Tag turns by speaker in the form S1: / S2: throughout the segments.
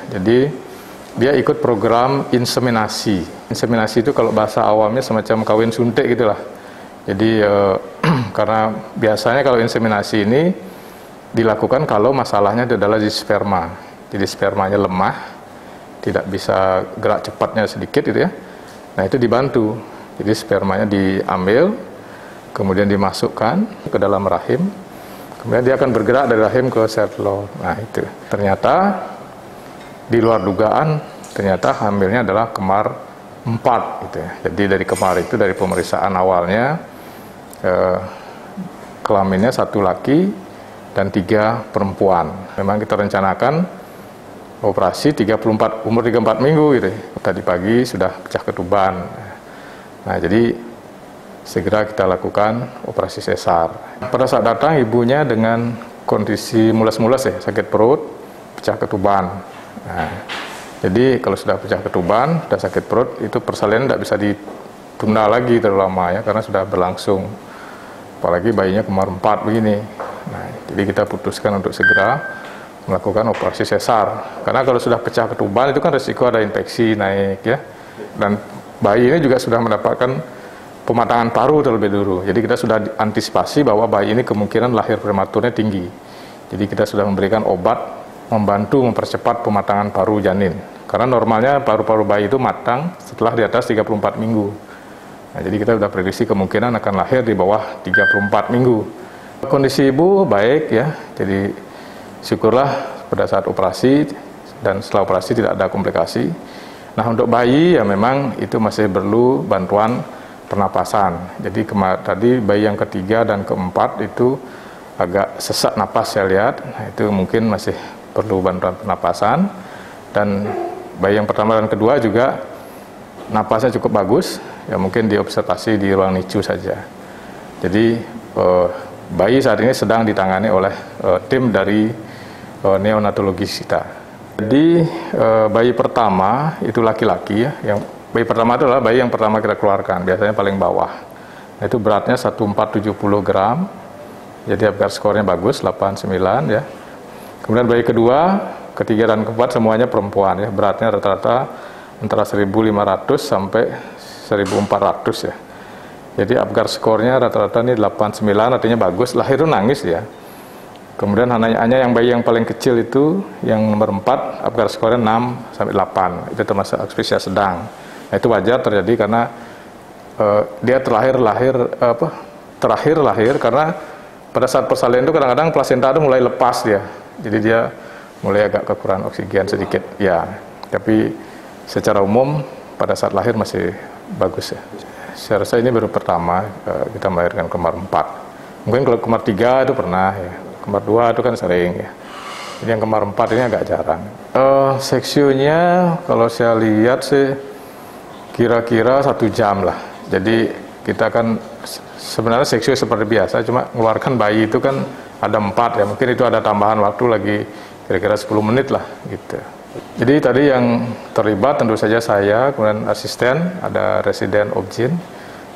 S1: Jadi dia ikut program inseminasi. Inseminasi itu kalau bahasa awamnya semacam kawin suntik gitulah. Jadi karena biasanya kalau inseminasi ini dilakukan kalau masalahnya adalah di sperma. Jadi spermanya lemah, tidak bisa gerak cepatnya sedikit gitu ya. Nah itu dibantu. Jadi spermanya diambil, kemudian dimasukkan ke dalam rahim, kemudian dia akan bergerak dari rahim ke sel telur. Nah itu ternyata di luar dugaan, ternyata hamilnya adalah kembar 4 gitu ya. Jadi dari kembar itu, dari pemeriksaan awalnya kelaminnya 1 laki dan 3 perempuan. Memang kita rencanakan operasi umur 34 minggu gitu. Tadi pagi sudah pecah ketuban. Nah, jadi segera kita lakukan operasi sesar. Pada saat datang ibunya dengan kondisi mules-mules ya, sakit perut, pecah ketuban. Nah, jadi kalau sudah pecah ketuban, sudah sakit perut, itu persalinan tidak bisa ditunda lagi terlalu lama ya, karena sudah berlangsung. Apalagi bayinya kembar 4 begini. Nah, jadi kita putuskan untuk segera melakukan operasi sesar. Karena kalau sudah pecah ketuban itu kan risiko ada infeksi naik ya. Dan bayi ini juga sudah mendapatkan pematangan paru terlebih dulu. Jadi kita sudah antisipasi bahwa bayi ini kemungkinan lahir prematurnya tinggi. Jadi kita sudah memberikan obat membantu mempercepat pematangan paru janin. Karena normalnya paru-paru bayi itu matang setelah di atas 34 minggu. Nah, jadi kita sudah prediksi kemungkinan akan lahir di bawah 34 minggu. Kondisi ibu baik ya, jadi syukurlah pada saat operasi dan setelah operasi tidak ada komplikasi. Nah untuk bayi ya memang itu masih perlu bantuan pernapasan. Jadi tadi bayi yang ketiga dan keempat itu agak sesak napas saya lihat. Nah, itu mungkin masih perlu bantuan pernapasan. Dan bayi yang pertama dan kedua juga napasnya cukup bagus. Ya mungkin diobservasi di ruang NICU saja. Jadi bayi saat ini sedang ditangani oleh tim dari neonatologis kita. Jadi bayi pertama itu laki-laki ya. Yang bayi pertama itu adalah bayi yang pertama kita keluarkan, biasanya paling bawah. Nah, itu beratnya 1470 gram. Jadi Apgar skornya bagus 89 ya. Kemudian bayi kedua, ketiga dan keempat semuanya perempuan ya. Beratnya rata-rata antara 1500 sampai 1400 ya. Jadi Apgar skornya rata-rata ini 89, artinya bagus. Lahir itu nangis ya. Kemudian hanya yang bayi yang paling kecil itu yang nomor 4, Apgar skornya 6 sampai 8. Itu termasuk asphyxia sedang. Nah, itu wajar terjadi karena dia terakhir lahir karena pada saat persalinan itu kadang-kadang plasenta itu mulai lepas dia. Jadi dia mulai agak kekurangan oksigen sedikit. Ya, tapi secara umum pada saat lahir masih bagus ya. Saya rasa ini baru pertama kita melahirkan kembar 4. Mungkin kalau kembar 3 itu pernah ya. Kembar 2 itu kan sering ya. Jadi yang kembar 4 ini agak jarang. Seksionya kalau saya lihat sih kira-kira 1 jam lah. Jadi kita kan sebenarnya seksio seperti biasa, cuma mengeluarkan bayi itu kan ada 4 ya. Mungkin itu ada tambahan waktu lagi kira-kira 10 menit lah gitu. Jadi tadi yang terlibat tentu saja saya, kemudian asisten, ada residen obgyn,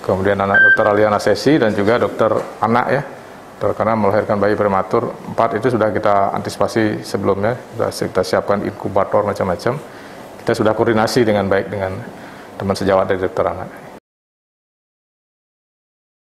S1: kemudian dokter ahli anestesi dan juga dokter anak ya. Karena melahirkan bayi prematur 4 itu sudah kita antisipasi sebelumnya, sudah kita siapkan inkubator macam-macam. Kita sudah koordinasi dengan baik dengan teman sejawat dari dokter anak.